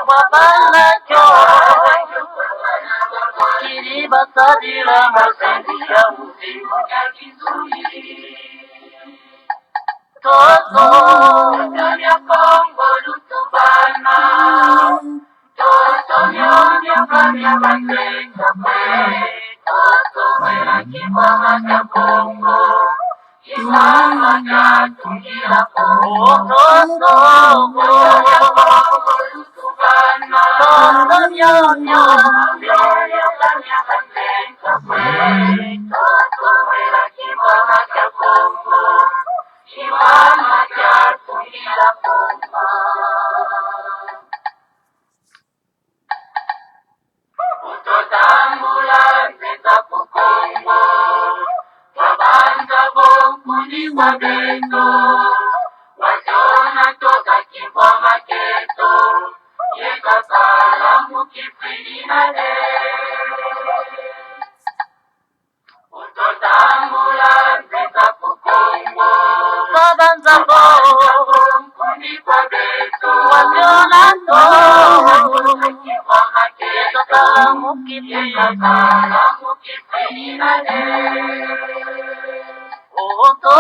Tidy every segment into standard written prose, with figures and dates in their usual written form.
wabalakyo kiribasadira masendisha uzima Toto Nyonya Kongo Lutubana Toto Nyonya Kanya Bateka Toto Mera Kibama Kya Kongo Kimama Kya Tungira Kongo Toto Nyonya Kongo Lutubana Toto Nyonya Kanya Bateka Toto Mera Kibama Kya Kongo Kimama Kya Tungira Kongo Utotambula Nzeta Kukongo Wabanza Bokuni Wabengo Wasiona toka Kibwa Maketo Yeka Salamu Kipili Nade Utotambula Nzeta Kukongo Wabanza Bokuni Wabengo Wasiona toka Kibwa Maketo Salamu Kipili Nade Toto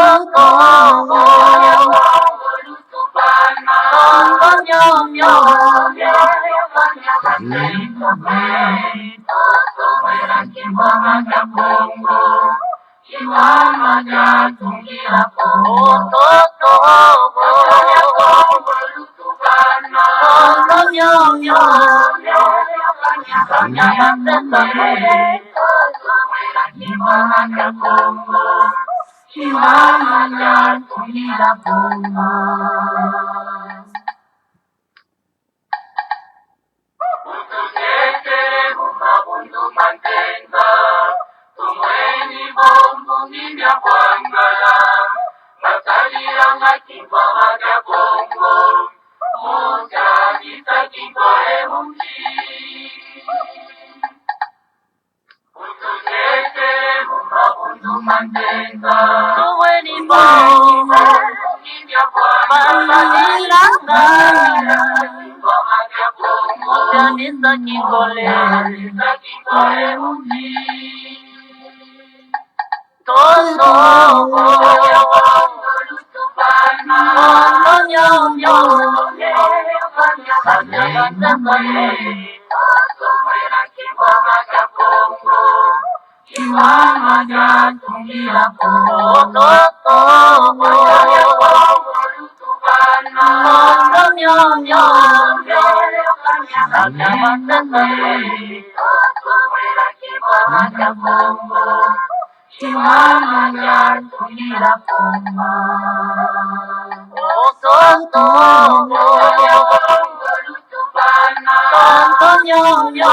Kimana Tungira Kongo Ututetere Mumabundu Mantenga Tumweni Bombu Nimya Kwangala Matalira Ngakimba Maga Kongo Muja Gita Kikore Mumji Ututetere Mumabundu Mantenga Tumweni Bombu Nimya Kwangala Matalira Janisa Kikole Mumji Toto Kimana Tungira Kongo Toto Toto Nyonyo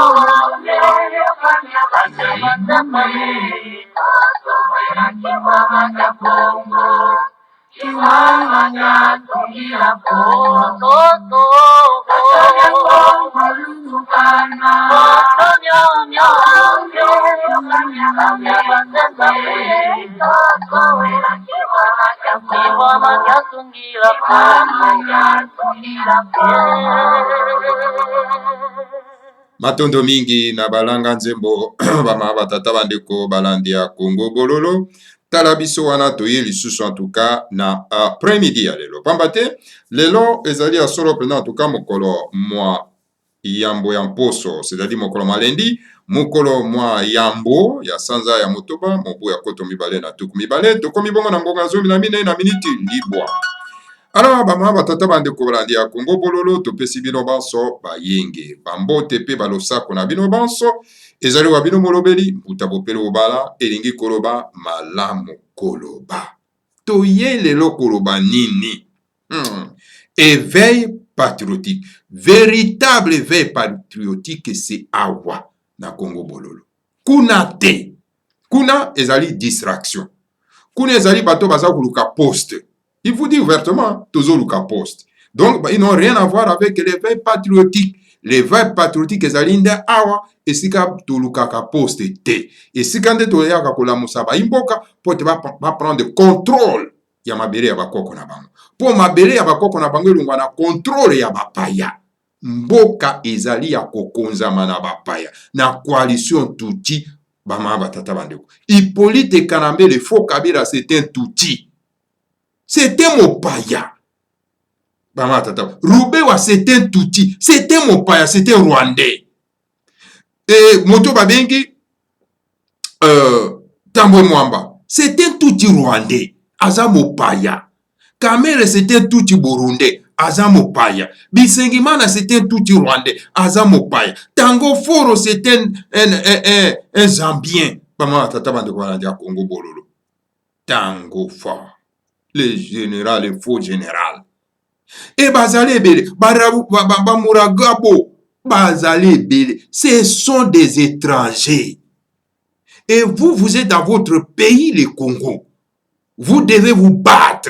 Kimana Kongo Kimana Tungira Kongo Toto Nyonyo Matondo mingi na balanga nzembo bama batata bandeko balandi ya Congo Bololo tala biso wana toye lisusu en tout cas na après-midi ya lelo pambate lelo ezali ya solo pena en tout cas mokolo mwa yambo ya mposo c'est-à-dire mokolo malendi mokolo mwa yambo ya sanza ya motoba mobu ya koto mibale na tuku mibale tokomi bongo na ngonga zomi na mine na miniti libwa. Alors bama batata bandeko balandi ya Congo Bololo topesi bino banso bayenge bambote pe balosako na bino banso ezali wa bino molobeli mputa bopele obala elingi koloba malamu koloba toye lelo koloba nini éveil patriotique, véritable éveil patriotique c'est awa na Congo Bololo. Kuna te, kuna ezali distraction, kuna ezali bato baza kuluka poste. Il vous dit ouvertement, tozo luka poste. Donc ils n'ont rien à voir avec l'éveil patriotique. L'éveil patriotique ezali nde awa esika toluka ka poste te. Esika nde toyaka kola musaba imboka pote ba prendre contrôle ya mabele ya bakoko na bango. Po mabele ya bakoko na bango elungwa na contrôle ya bapaya. mboka ezali ya kokonzama na bapaya na coalition Tutsi bama batata bandeko. Hippolyte Kanambe le faux Kabila c'était un Tutsi, c'était mon paya bama batata. Rubewa c'était un Tutsi, c'était mon paya, c'était un Rwandais. Et moto babengi Tambwe Mwamba c'était un Tutsi Rwandais, aza mopaya. Kamere c'était un Tutsi Burundais, aza mopaya. Bisengimana c'était un Tutsi Rwandais, aza mopaya. Tango Foro c'était un Zambien. Bama tata bande kwa ndia Congo bololo. Tango Foro, le général, le faux général. Et bazale bele, Bamuragabo, bazale bele, ce sont des étrangers. Et vous êtes dans votre pays, le Congo. Vous devez vous battre.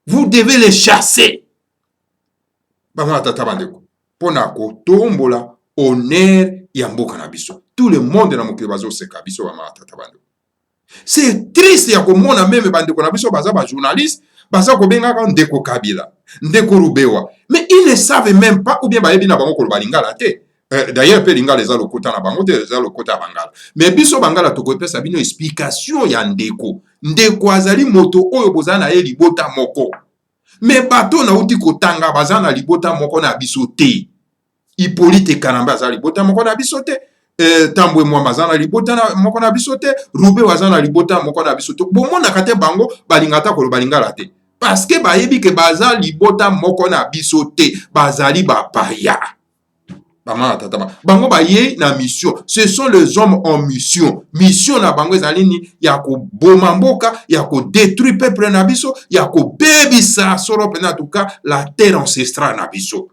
Vous devez les chasser. Bama tata bandeko. Pona ko tombola honneur ya mboka na biso. Tout le monde na mokili bazo seka biso bama tata bandeko. C'est triste ya komona meme bandeko na biso baza ba journaliste, baza ko benga ka ndeko Kabila, ndeko Rubewa. Mais ils ne savent même pas ou bien ba yebi na bango ko balingala te. D'ailleurs pe lingala eza lokota na bango te, eza lokota bangala. Mais biso bangala to ko pesa bino explication ya ndeko. Ndeko azali moto oyo bozana ye libota moko. Mais bato na uti kotanga bazana libota moko na biso te. Hippolyte Kanambe azana libota moko na biso te. Tambwe Mwamba azana libota moko na biso te. Rube wazana libota moko na biso te. Bomona kate bango balingata kolo balingala te. Parce que bayebi ke baza libota moko na biso te. Bazali bapaya. Bango baye na mission. Ce sont les hommes en mission. Mission na bango ezali ni ya ko boma mboka, ya ko détruire peuple na biso, ya ko bebisa solo pena tout cas la terre ancestrale na biso.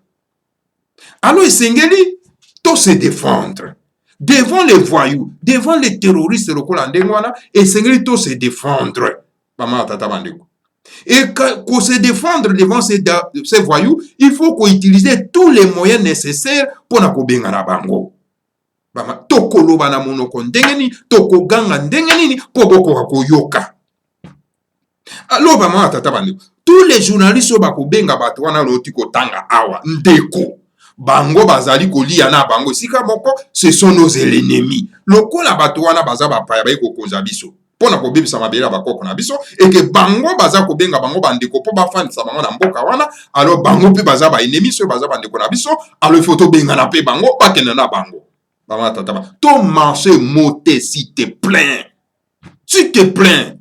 Alors esengeli to se défendre devant les voyous, devant les terroristes lokola ndengwana, esengeli to se défendre. Bama tata bandeko. Et pour se défendre devant ces voyous, il faut qu'on utilise tous les moyens nécessaires pour na kobenga na bango. Bama toko loba na monoko ndengeni, toko ganga ndengeni, po boko koyoka. Alors bama tata bandeko. Tous les journalistes bako benga bato wana loti kotanga awa ndeko. Bango bazali kolia na bango sika moko, ce sont nos ennemis. Lokola bato wana baza bapaya ba ko konza biso. Pona ko bebisa mabela bakoko na biso et que bango baza ko benga bango bandeko po ba fan sa bango na mboka wana, alors bango pe baza ba ennemi so baza bandeko na biso, alors il faut to benga na pe bango pa kena na bango. Bama tata ba. To marcher monter s'il te plaît. S'il te plaît.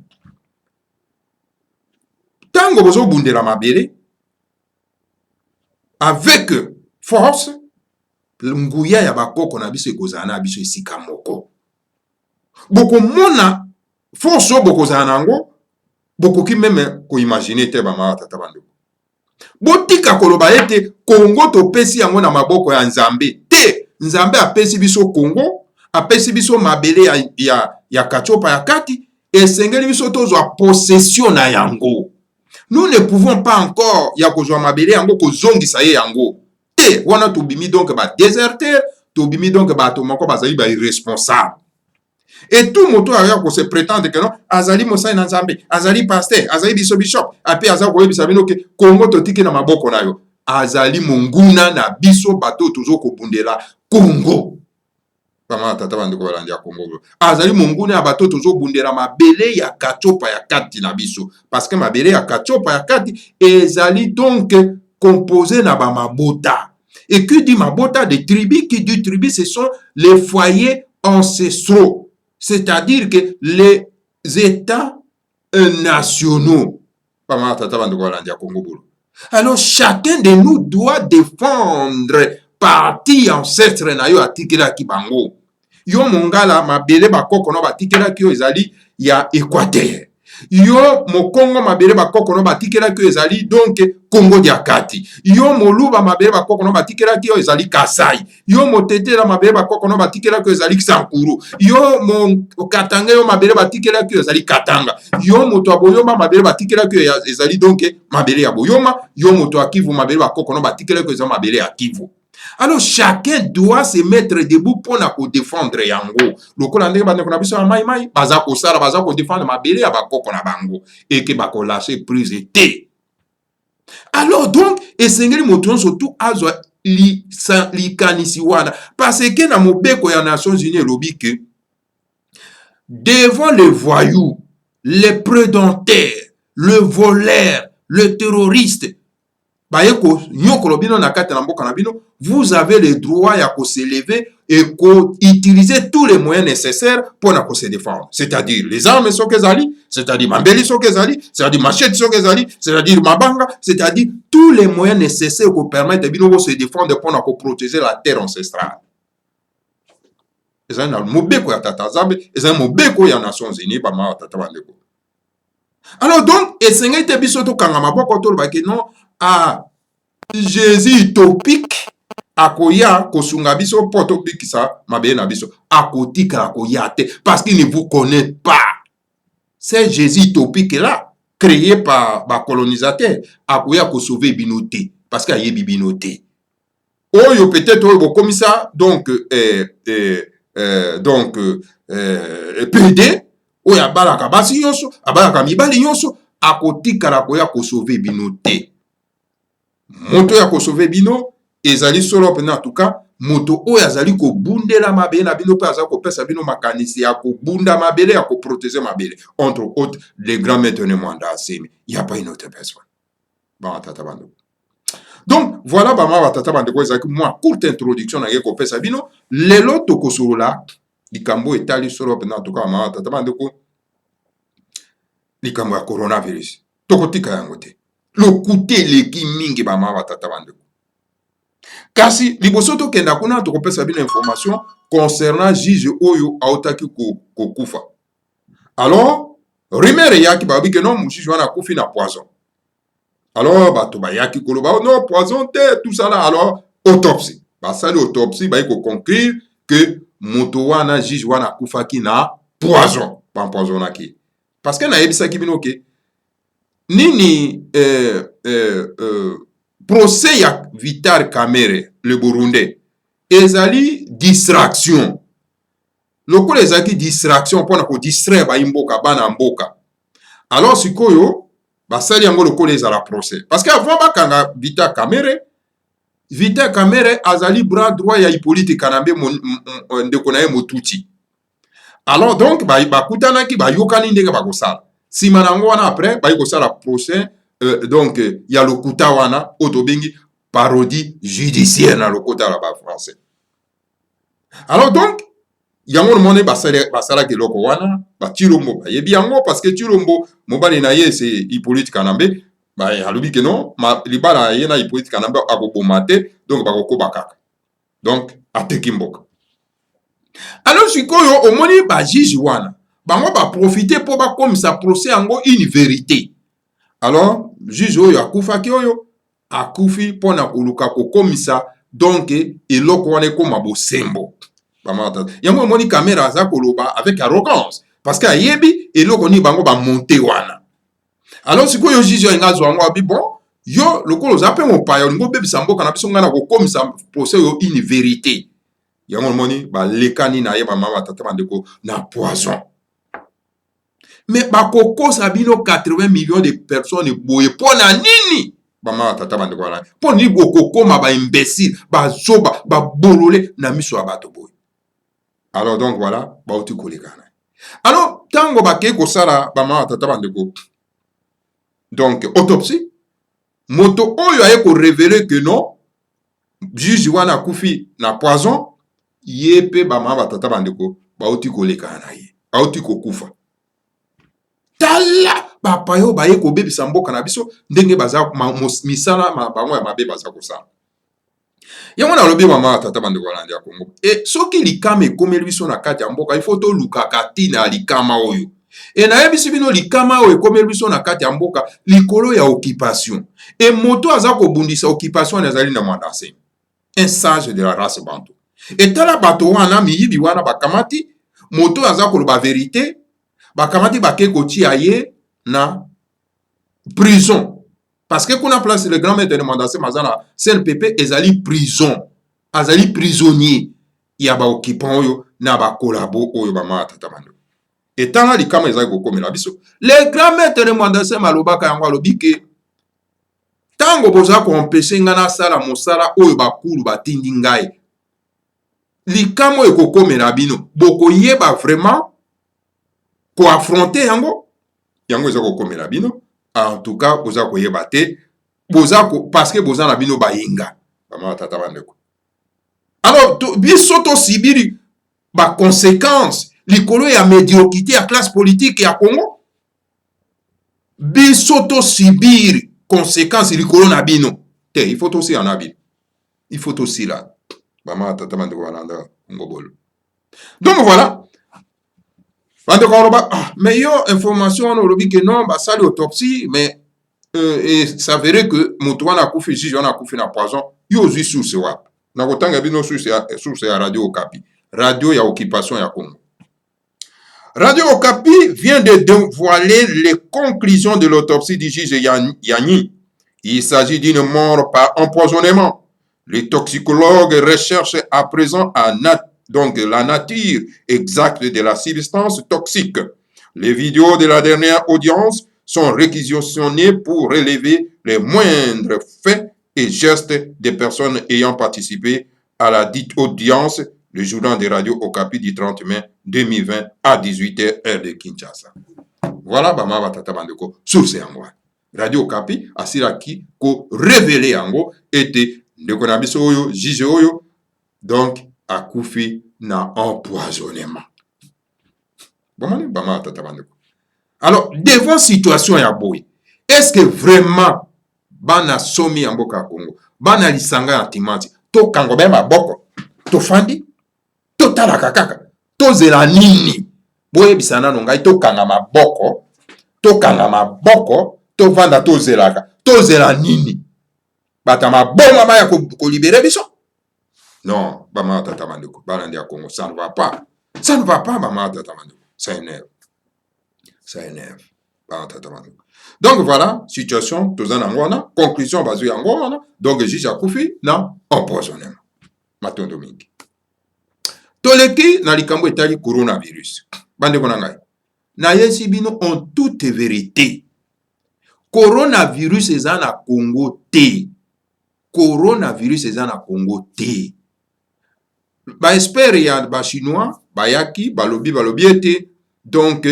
Tango bozo bundela mabele avec force nguya ya bakoko na biso ekozana na biso esika moko. Boko mona force boko zanango boko ki meme ko imaginer te bama tata bandeko. Botika koloba ete Congo to pesi yango na maboko ya Nzambe te. Nzambe apesi biso Congo, apesi biso mabele ya kachopa ya kati, esengeli biso tozwa possession na yango. Nous ne pouvons pas encore ya kozwa mabele yango kozongisa ye yango. Te wana tobimi donc ba déserteur, tobimi donc ba to moko bazali ba irresponsable. Et tout moto aya ko se prétendre que non azali mosai na Nzambe, azali pasteur, azali bishop, api azali ko yebisa bino ke Congo to tiki na maboko na yo. Azali monguna na biso bato tozo ko bundela Congo. Kama tata bandeko balandia Congo. Azali monguna bato tozo bundela mabele ya kachopa ya kati na biso. Parce que mabele ya kachopa ya kati ezali donc composé na ba mabota. Et qui dit mabota des tribus, qui dit tribus, ce sont les foyers ancestraux. C'est-à-dire que les États nationaux. Alors chacun de nous doit défendre parti ancêtre na yo atikela ki bango. Yo mongala mabele bakoko no batikela ki yo ezali ya Équateur. Yo mokongo mabele bakoko no batikela ki yo ezali donc Congo dia kati. Yo moluba mabele bakoko no batikela ki yo ezali Kasai. Yo motetela mabele bakoko no batikela ki yo ezali Sankuru. Yo mo Katanga yo mabele batikela ki yo ezali Katanga. Yo moto aboyoma mabele batikela ki yo ezali donc mabele ya Boyoma. Yo moto akivu mabele bakoko no batikela ki yo ezali mabele ya Kivu. Alors chacun doit se mettre debout pour na ko défendre yango. Lokola ndenge bande ko na biso mai mai baza ko sala baza ko défendre mabele ya bakoko na bango et que bako lâcher prise te. Alors donc esengeli moto surtout azwa likanisi wana parce que na mobeko ya Nations Unies elobi que devant le voyou, le prédateur, le voleur, le terroriste, vous avez le droit de se lever et d'utiliser tous les moyens nécessaires pour se défendre. C'est-à-dire les armes sont kezali, c'est-à-dire mambeli sont kezali, c'est-à-dire machette sont kezali, c'est-à-dire mabanga, c'est-à-dire tous les moyens nécessaires pour permettre de se défendre pour protéger la terre ancestrale. C'est un mobeko ya tatazabe, c'est un mobeko ya Nations Unies ba ma tatabandeko. Alors donc, esengeli te biso to kanga maboko to ba ke non a Jésus utopique akoya kosunga biso poto bikisa mabe na biso akotika akoya te parce qu'il ne vous connaît pas. C'est Jésus utopique là créé par ba colonisateur akoya ko sauver binoté parce qu'il y a binoté. Oyo peut-être oyo comme ça donc PD oyo abalaka basi nyonso abalaka mibali nyonso akotika akoya ko sauver binoté. Moto ya ko sauver bino ezali solo pena en tout cas moto oyo azali ko bundela mabele na bino pe azali ko pesa bino makanisi ya ko bunda mabele ya ko protéger mabele entre autres les grands maîtres de Mwanda Asemi. Il y a pas une autre personne. Ba tata bando. Donc voilà ba ma tata bando ko ezaki moi courte introduction na ko pesa bino lelo to ko solola likambo etali solo pena en tout cas ma tata bando ko likambo ya coronavirus. Tokotika yango te. Lokute leki mingi ba ma tata bando. Kasi liboso to kenda kuna to kopesa bino information concernant juge oyo aotaki ko kufa. Alors rumeur yaki ba bi que non juge wana kufi na poison. Alors bato ba yaki koloba non poison te tout ça là alors autopsie. Ba sali autopsie ba ko conclure que moto wana juge wana kufa ki na poison, pas poisonaki. Parce que na yebisa ki bino ke nini procès ya Vital Kamerhe le Burundais ezali distraction lokola ezali distraction mpona ko distraire ba imboka bana mboka alors sikoyo basali yango lokola ezala procès parce que avant bakanga Vital Kamerhe azali bras droit ya Hippolyte Kanambe ndeko na ye Motuti alors donc bakutanaki bayokani ndenge bakosala sima nango wana après bayikosala procès donc il y a le kuta wana otobengi parodie judiciaire na le kuta la ba français. Alors donc yango mone basala ke loko wana ba Chilombo ba yebi yango parce que Chilombo mobali na ye c'est Hippolyte Kanambe ba alobi ke non ma libala ye na Hippolyte Kanambe akobomate donc bakokoba kaka. Donc ateki mboka. Alors sikoyo omoni ba juge wana bango ba profiter pour ba komisa procès yango une vérité. Alors, juge oyo akufaki oyo akufi pona koluka kokomisa donc eloko wana ekoma bosembo. Yango moni caméra aza koloba avec arrogance parce que ayebi eloko ni bango ba monter wana. Alors sikoyo juge oyo ngazo yango abi bon yo lokolo za pe mopaya ngo bebisa mboka na biso ngana kokomisa procès yo une vérité. Yango moni ba lekani na ye ba mama tata bandeko na poison. Mais bakoko sabino 80 millions de personnes boye pona nini bama tata bande kwa pona ni bokoko ma ba imbécile ba zoba ba bolole na miso abato boye. Alors donc voilà ba uti kolekana. Alors tango bake ko sala bama tata bande ko donc autopsie moto oyo aye ko révéler que non juge wana kufi na poison yepe bama tata bande ko ba uti kolekana ye ba uti ko kufa. Tala papa yo baye ko bebisa mboka na biso ndenge baza misala bango ya mabe baza kosala. Yango na lobi mama tata bandeko na ndia Kongo. Et soki likama ekomeli biso na kati ya mboka il faut to lukaka tina likama oyo. Et na yebisi bino likama oyo ekomeli biso na kati ya mboka likolo ya occupation. Et moto aza ko bundisa occupation na zali na Mwanda Asemi. Un sage de la race bantu. Et tala bato wana miyibi wana bakamati moto aza ko loba vérité bakamati bake koti aye na prison parce que kuna place le grand maître de Mwanda Asemi mazana CNPP ezali prison azali prisonnier ya ba occupant oyo na ba collabo oyo ba mata tamando etanga likama ezali kokomela biso le grand maître de Mwanda Asemi alobaka yango alobike tango boza koempeshe nga nasala mosala oyo bakulu batindi ngai likamo ekokomela bino bokoyeba vraiment koaffronte yango eza kokomela bino. En tout cas boza koyeba te parce que boza na bino bayinga bama tata bandeko. Alors biso tosibiri baconséquence likolo ya médiocrité ya classe politique ya Congo. Biso tosibiri conséquence likolo na bino te, il faut aussi en abino, il faut aussi là bama tata bandeko balanda ngobolo. Donc voilà bandeko oloba mais yo information on olobi que non basali autopsie mais et ça verrait que moto wana akufi juge wana akufi na poison yo ozwi source wapi na kotanga bino source ya Radio Okapi, radio ya occupation ya Congo. Radio Okapi vient de dévoiler les conclusions de l'autopsie du juge Yanni. Il s'agit d'une mort par empoisonnement. Les toxicologues recherchent à présent donc la nature exacte de la substance toxique. Les vidéos de la dernière audience sont réquisitionnées pour relever les moindres faits et gestes des personnes ayant participé à la dite audience, le journal de Radio Okapi du 30 mai 2020 à 18h heure de Kinshasa. Voilà bama batata bandeko source yango. Radio Okapi asilaki ko révéler yango ete ndeko na biso oyo juge oyo donc akufi na empoisonnement. Bomani bama batata bandeko. Alors devant situation ya boy, est-ce que vraiment bana somi ya mboka Congo bana lisanga ya timati to kango bema boko to fandi to talaka kaka to zela nini boye bisana no ngai to kanga maboko to vanda to zela nini bata maboma ba ya ko libérer biso. Non bama tata mandeko bana ndia Congo ça ne va pas bama tata mandeko ça énerve bana tata mandeko. Donc voilà, situation, conclusion basée en Wana, donc juge akufi na empoisonnement. Matondo mingi. Toleki na likambo etali coronavirus. Bande konangai. Na yesi bino en toute vérité. Coronavirus eza na Congo te. Coronavirus eza na Congo te. Ba espère ya ba chinois, ba yaki, ba lobi ete. Donc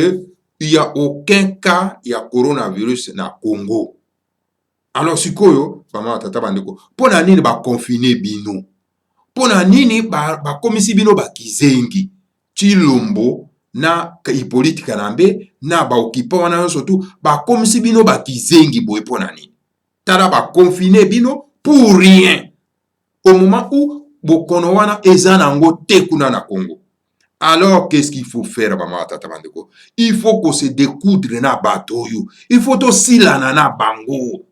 il n'y a aucun cas de coronavirus na Congo. Alors, sikoyo, pama tata bandeko, pona nini ba confiner bino? Pona nini ba komisi bino ba kizengi? Chilombo na Hippolyte Kanambe na ba okipa wana surtout ba komisi bino ba kizengi boy pona nini? Tada ba confiner bino pour rien. Au moment où bokono wana eza nango te kuna na Congo. Alors, qu'est-ce qu'il faut faire, maman tata bandeko? Il faut qu'on se découdre na bateau. Il faut aussi la nana bango.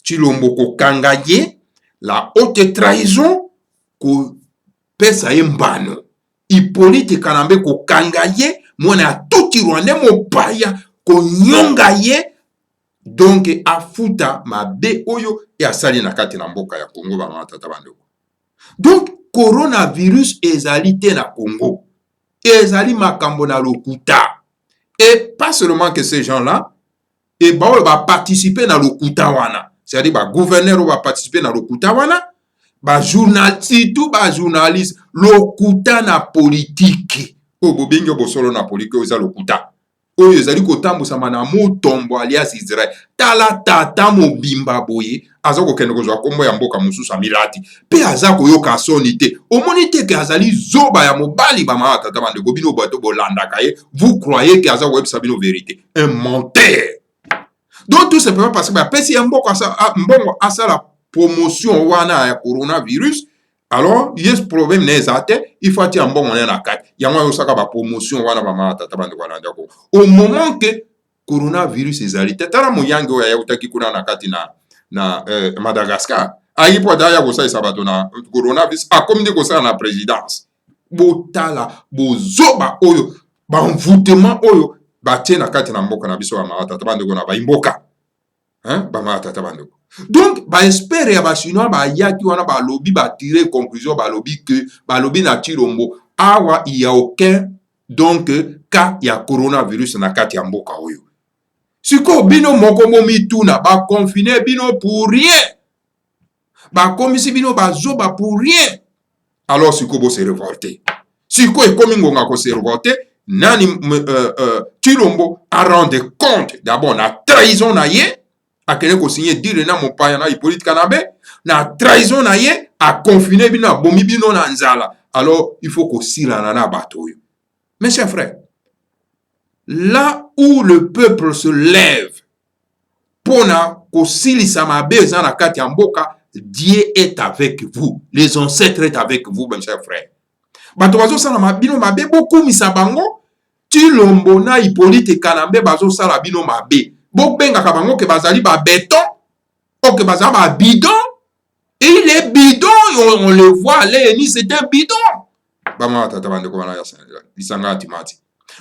Chilombo ko kangaye, la haute trahison, ko pesa mbano. Hippolyte Kanambe ko kangaye, mwana tuki rwande mo paya, ko nyongaye, donc afuta mabe oyo, ya sali na kati na mboka ya Congo, maman tata bandeko. Donc, coronavirus ezali te na Congo. Ezali makambo na lokuta. Et pas seulement que ces gens-là, et va participer dans lokuta wana. C'est-à-dire, gouverneur va participer dans lokuta wana, journaliste, tout journaliste, lokuta na politique. O bobingo bosolo na politique, oza lokuta. O ezali kotambusa mana mutombo alias Israël. Tala tata mobimba boye. Azako keneko zwa kombo ya mboka mususa milati. Pe azako yoka sonite. Omonite ke azali zoba ya mobali ba ma tata bande gobino bato bolanda kaye. Vous croyez que azako web sabino vérité? Un menteur. Donc tout simplement parce que ba pesi ya mboka mbongo asa la promotion wana ya coronavirus. Alors, il y a ce problème il faut attirer un bon moyen à quatre. Il y a une promotion au moment que coronavirus est allé. Tara moyango ya utaki kuna na kati na Madagascar. Ayi po daya ko sai sabato na coronavirus a comme ko sa na présidence. Botala bozoba oyo ba envoûtement oyo ba tena kati na mboka na biso ya mata tabande ko na ba imboka. Hein ba mata tabande. Donc, ba espère ya ba chinois ba yaki wana ba lobby ba tirer conclusion ba lobby que ba lobby na Chilombo awa il y a aucun donc cas ya coronavirus na kati ya mboka oyo. Siko bino moko momituna ba confiner bino pour rien. Ba komisi bino bazoba pour rien. Alors siko bo se révolter. Siko e komi ngonga ko se révolter, nani Tshilombo a rendre compte d'abord na trahison na ye, a kene ko signer dire na mopaya na Hippolyte Kanabe, na trahison na ye a confiner bino a bomi bino na nzala. Alors il faut ko sila na bato yo. Mes chers frères, là où le peuple se lève pona ko silisa mabe za na kati ya mboka, Dieu est avec vous. Les ancêtres est avec vous, mes chers frères. Bato bazo sala mabino mabe beaucoup misabango, Tshilombo na Hippolyte Kanabe bazo sala bino mabe. Bok benga kabango ke bazali ba béton, ou ke bazali ba bidon. Et il est bidon, on le voit, ni c'est un bidon.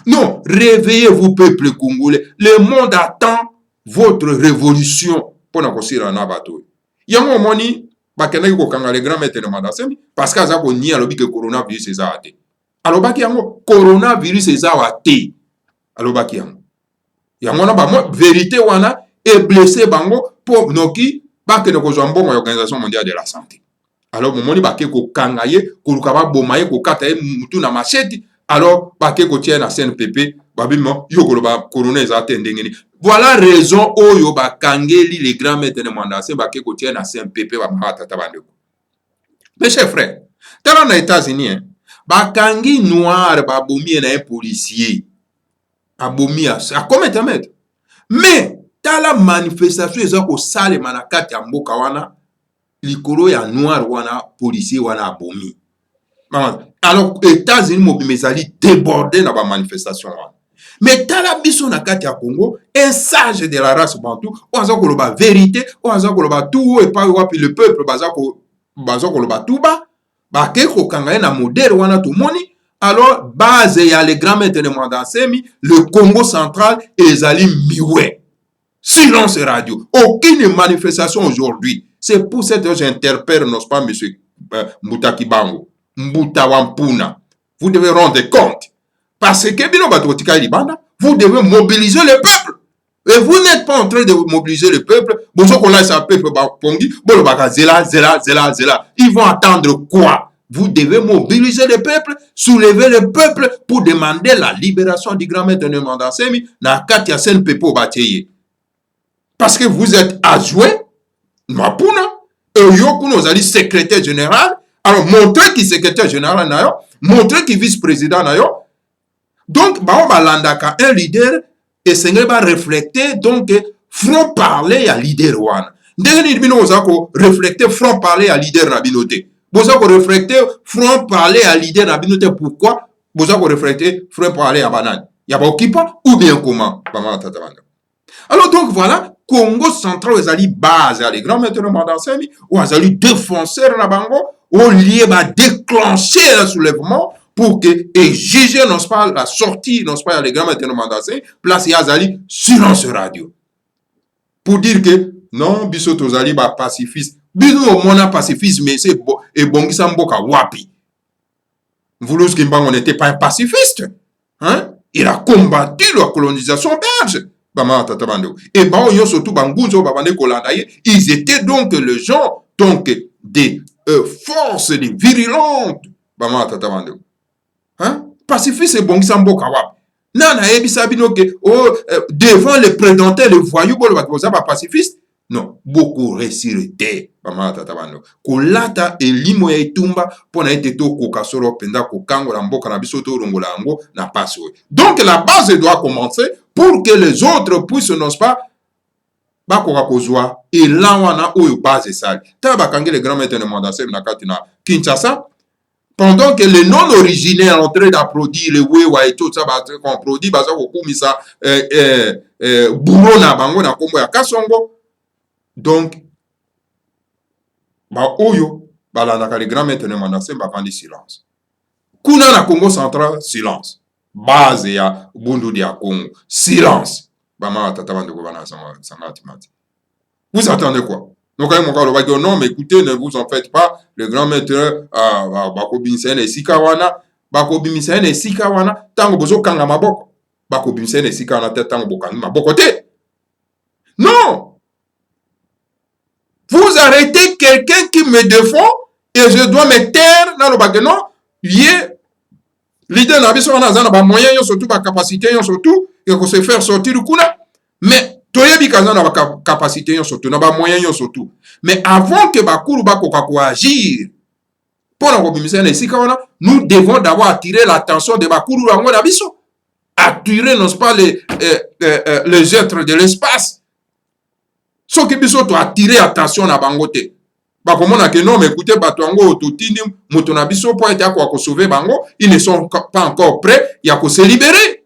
Non, réveillez-vous peuple congolais. Le monde attend votre révolution. Pour nous construire un abattoir. Yango moni bakendaki kokanga le grand maître de Mandasemi parce que aza ko ni alobi ke coronavirus eza ate. Alobaki yango coronavirus eza ate. Alobaki yango. Yango na ba mo vérité wana e blessé bango pour noki bakende kozwa mbongo ya Organisation mondiale de la santé. Alors momoni bake kokanga ye koluka ba boma ye kokata ye mutu na machete. Alors bake ko tia na CNPP babimo yokoloba corona eza ate ndengeni. Voilà raison oyo bakangeli les grands maîtres de Mandasé bake ko tia na CNPP ba tata bandeko. Mes chers frères, dans les États-Unis, bakangi noir babomi na un policier. Abomi à combien de mètres? Mais dans la manifestation eza ko sale manakati ya mboka wana likolo ya noir wana policier wana abomi. Alors États-Unis mobimezali débordé na ba manifestation wana. Mais tala biso na kati ya Congo, un sage de la race bantou, on a koloba vérité, on a koloba tout et pas wapi le peuple baza koloba tout ba, ba ke ko kanga na modèle wana tout moni. Alors base ya les grands maîtres de Mandasemi, le Congo central ezali miwe. Silence radio. Aucune manifestation aujourd'hui. C'est pour cette raison que j'interpelle, n'est-ce pas, monsieur Mbuta Kibango, Mbuta Wampuna. Vous devez rendre compte. Parce que vous devez mobiliser le peuple. Et vous n'êtes pas en train de mobiliser le peuple. Ils vont attendre quoi? Vous devez mobiliser le peuple, soulever le peuple pour demander la libération du grand maître de Mandasemi na Katia Sen Pepo Bateye. Parce que vous êtes adjoint, Mapuna, et Yokuno Zali secrétaire général. Alors montrez qui secrétaire général nayo, montrez qui vice-président nayo. Donc, landaka un leader et Seigneur va refléter donc front parler à leader one. Ndenge bino ozako refléter front parler à leader na binote. Bozako refléter front parler à leader na binote pourquoi? Bozako refléter front parler à banane. Yaba okipa ou bien comment? Alors donc voilà, Congo central ezali base les grands maîtres de Mandasemi ou ezali défenseur na bango au lieu ba déclencher le soulèvement pour que juger non pas la sortie non pas les grands maîtres de Mandasemi place yazali silence radio pour dire que non biso tozali ba pacifiste bino mona pacifisme mais c'est bon et bongisa mboka wapi Voulouz Kimbango n'était pas un pacifiste hein, il a combattu la colonisation belge. Et surtout ils étaient donc les gens donc des forces des virulentes hein? Pacifiste et bon nana ebisabino que devant les prédateurs les voyous pacifiste non beaucoup resirete kolata elimo ya itumba pona ete to kokasoro penda kokango la mboka na biso to rongola yango na passe. Donc la base doit commencer pour que les autres puissent n'osent pas bakoka kozwa elan wana oyo base sali ta bakangi les grands maîtres de Mandasemi na kati na Kinshasa pendant que les non originaires en train d'applaudir les wewa et tout ça qu'on produit baza kokumisa bourreau na bango na kombo ya Kasongo. Donc oyo balandaka les grands maîtres de Mandasemi bavandi silence kuna na Congo central silence base ya bundu dia Congo silence. Vous attendez quoi? Donc non mais écoutez, ne vous en faites pas, le grand maître bakobimisa ne sikawana bakobimisa ne sikawana tango bozo kanga maboko bakobimisa ne sikawana tango bokanga maboko te Non. Vous arrêtez quelqu'un qui me défend et je dois me taire dans le bac. Non, l'idée n'a pas moyen, surtout pas capacité, surtout et qu'on se faire sortir du coup là. Mais toyebi kaza na ba capacité surtout, na ba moyen surtout. Mais avant que bakuru bakoka ko agir, pour la commission ici nous devons d'abord attirer l'attention de bakuru rango na biso. Attirer n'est-ce pas les êtres de l'espace. Ce qui biso to attirer attention na bango te. Bakomona que non mais écoutez bato yango totindi moto na biso pour être ko sauver bango, ils ne sont pas encore prêts, il y a ko se libérer.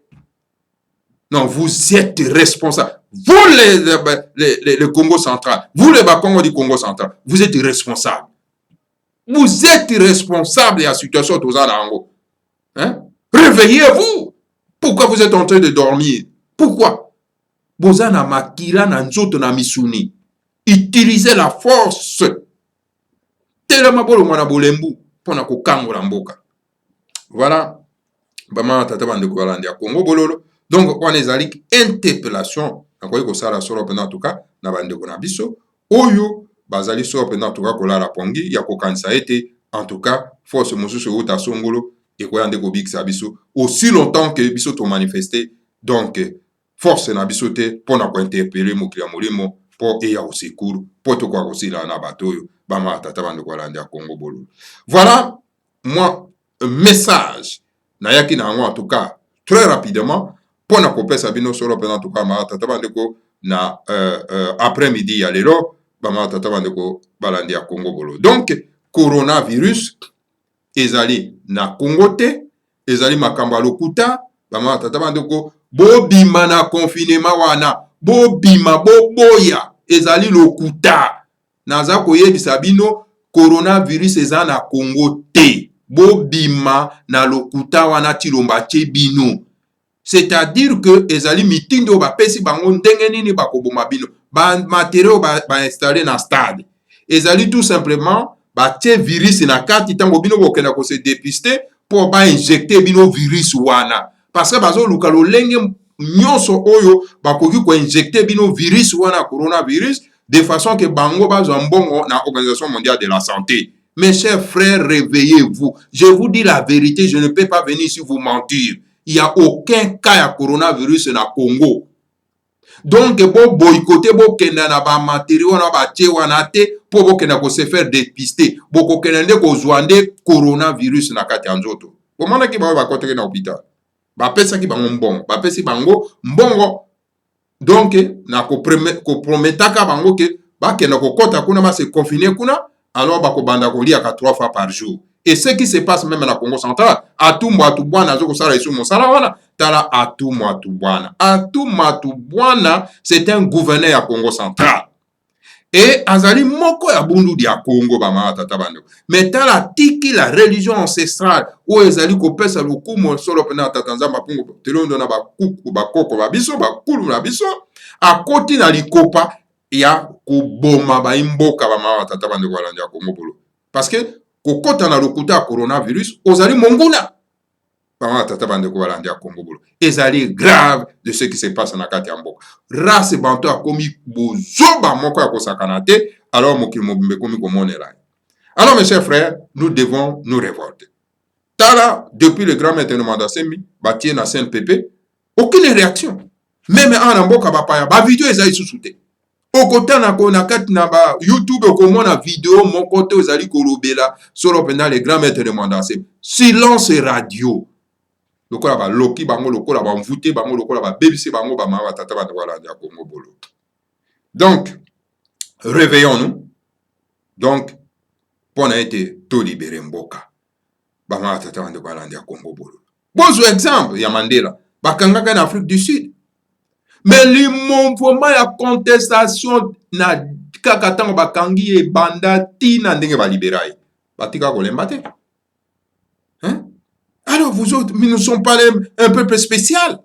Non, vous êtes responsables. Vous le Congo central, vous le Bakongo du Congo central, vous êtes responsables. Vous êtes responsables de la situation de Zanango. Hein? Réveillez-vous. Pourquoi vous êtes en train de dormir? Pourquoi? Bozana makila na nzoto na misuni. Utilisez la force. Tellement bolo mwana bolembu pona ko kangola mboka. Voilà. Bama tata bande ko balandia Congo bololo. Donc on les a dit interpellation. Nakoyi ko sala solo pena tuka na bande ko na biso. Oyo bazali solo pena tuka ko la rapongi ya ko kanisa ete en tout cas force mosusu uta songolo et ko yande ko bikisa biso aussi longtemps que biso to manifester. Donc force na biso te pona ko interpeller mokila molimo po eya au secours po to kwa aussi la na batoyo bama tata bande ko balandia Congo bololo. Voilà moi un message na yaki na en tout cas très rapidement pour na kopesa bino solo pena en tout cas ma tata bandeko na après-midi ya lelo ba ma tata bandeko balandi ya Congo bolo. Donc coronavirus ezali na Congo te, ezali makambo lokuta ba ma tata bandeko bobima na confinement wana, bobima boboya ezali lokuta. Naza koyebisa bino coronavirus eza na Congo te. Bobima na lokuta wana tilomba bino. C'est-à-dire que ezali mitindo ba pesi bango ndenge nini bakoboma bino. Ba matériaux ba installer na stade. Ezali tout simplement ba tie virus na kati tango bino bokena ko se dépister pour ba injecter bino virus wana. Parce que bazo luka lolenge nyonso oyo bakoki ko injecter bino virus wana coronavirus de façon que bango bazo mbongo na Organisation mondiale de la santé. Mes chers frères, réveillez-vous. Je vous dis la vérité, je ne peux pas venir ici vous mentir. Il n'y a aucun cas de coronavirus na Congo. Donc, pour boycotter, pour kenda na ba matériaux na ba wana te, pour kenda ko se faire dépister, pour ko kenda ko zwande coronavirus na kati anzoto. Pour mana ki ba kote na hôpital. Ba pesa ki bango mbongo, ba pesi bango mbongo. Donc, na ko prometaka bango ke ba kenda ko kota kuna ba se confiner kuna, alors ba ko banda ko lia ka 3 fois par jour. Et ce qui se passe même dans Congo central, Atou Matubwana, Atou Matubwana, c'est un gouverneur à Congo central. Et Azali Moko ya Bundu dia Congo bama tatabando. Mais tala tiki la religion ancestrale où Ezali kopesa lukumo solo pena tatanzamba pungo telondo na bakuku bakoko babiso bakulu na biso a koti na likopa ya kuboma ba imboka bama tatabando kwa lanja Congo bolo. Parce que kokota na lokuta coronavirus ozali monguna bama tata bande ko balandi ya Congo bolo ezali grave de ce qui se passe na kati ya mboka race banto akomi bozoba moko ya kosakana te alors mokili mobimbe komi komonela. Alors mes chers frères, nous devons nous révolter. Tala depuis le grand maître Mandela Semi batie na CNPP aucune réaction, même en mboka bapaya ba vidéo ezali susute okota na kona kati na ba YouTube okomona vidéo mon côté ozali kolobela solo pena les grands maîtres de Mandase. Silence radio. Lokola ba loki bango lokola ba mvute bango lokola ba bebisi bango ba mawa tata ba wala ya Congo bolo. Donc réveillons-nous. Donc pour na été to libérer mboka. Ba mawa tata ba wala ya Congo bolo. Bon exemple ya Mandela bakangaka na Afrique du Sud. Mais le mouvement ya contestation na kaka tango bakangi e banda tina ndenge ba libérer batika kolemba te. Hein? Alors vous autres, nous ne sommes pas un peuple spécial.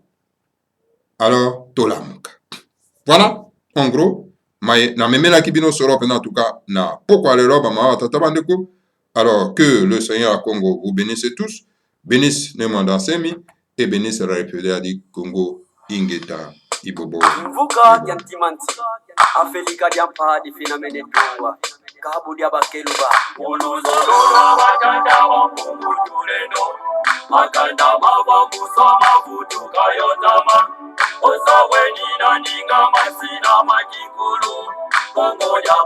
Alors tolamuka. Voilà, en gros, na memela kibino soro en tout cas na pourquoi le roba ma tata bandeko. Alors que le Seigneur à Congo vous bénisse tous, bénisse le Mandasemi et bénisse la République du Congo Ingeta. Ibobo. Mvuka ya mtimanti Afelika ya mpadi finamene tungwa Kabu dia bakeluba Uluzorora bakanda wa mungu tulendo Makanda mava musa mafutu kayotama Osawe nina ninga masina makikulu Kongo ya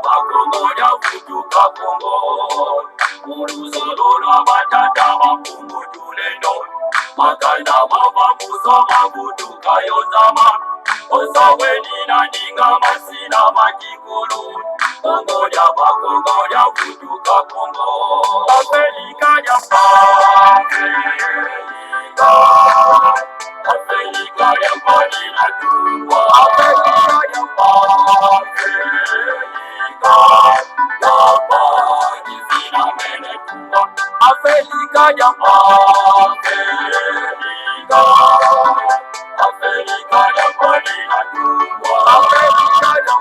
futuka Kongo Uluzorora bakanda wa mungu tulendo Makanda mava musa mafutu kayotama Osawe nina ninga masina makikulu Kongo ya futuka Kongo Afrika ya Afrika ya mbali na tuwa Afrika ya mbali zina mene tuwa Afrika ya Afrika ya mbali na tuwa Afrika ya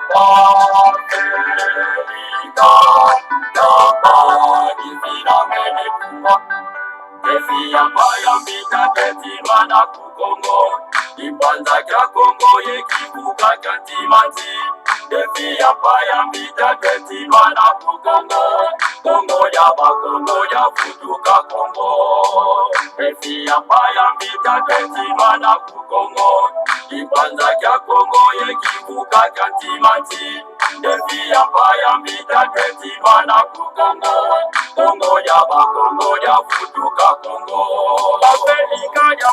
Esi ya mbaya mbita tetima na kukongo Ipanza kya Kongo ye kibuka kya timanti Esi ya mbaya mbita tetima na kukongo Kongo ya futuka Kongo Esi ya mbaya mbita tetima na kukongo Ipanza kya Kongo ye kibuka kya timanti Esi ya mbaya mbita tetima na kukongo Kongo ya futuka Kongo Afrika ya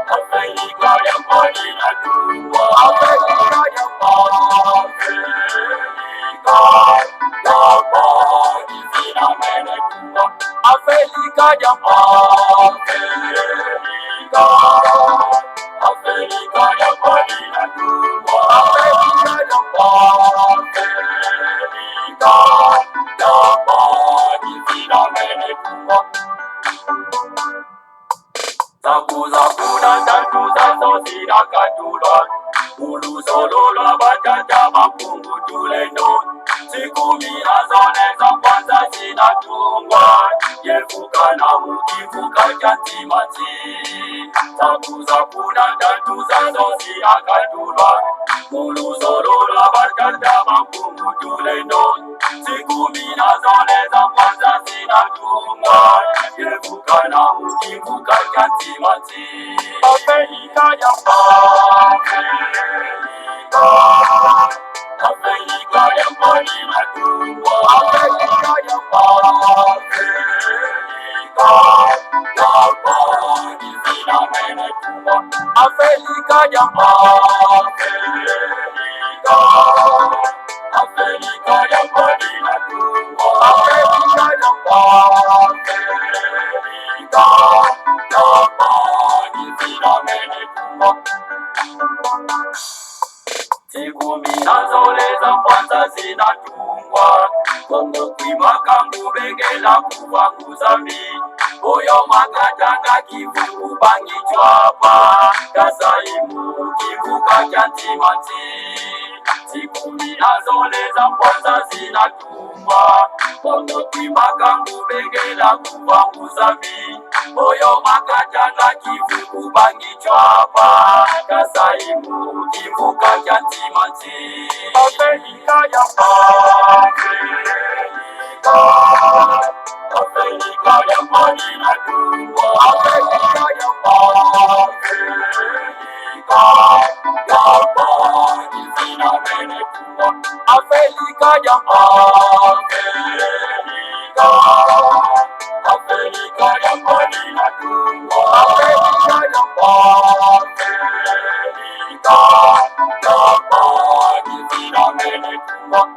Afrika ya mbali na tuwa Afrika ya mbali zina mene tuwa Afrika ya Afrika ya mbali na tuwa Afrika ya mbali zina mene tuwa Zaku na tatu zazo zina katulwa Ulusolola batata mapungu tulendo Sikumi na zone za kwanza zinatungwa Yefuka na mukifuka chantimati Zaku na tatu zazo zina katulwa Ulusolola batata mapungu tulendo Sikumi na zone za kwanza zinatungwa Yefuka na mukifuka chantimati Afrika ya Afrika ya mbali na tuwa Afrika ya mbali zina mene tuwa Afrika ya Afrika ya mbali na tuwa Afrika ya mbali zina mene tuwa Sikumi na zole za kwanza zinatungwa Kongo kwimakambu bengela kuvanguza mi Oyo makatanga kivuku bangi chwapa Kasaimu kivuka chantimati Sikumi na zole za kwanza zinatungwa Kongo kwimakambu bengela kuvanguza mi Oyo makatanga kivuku bangi chwapa Kasaimu kivuka chantimati Afrika ya Afrika ya mbali na tuwa Afrika ya mbali zina mene tuwa Afrika ya Afrika ya mbali na tuwa Afrika ya mbali zina mene tuwa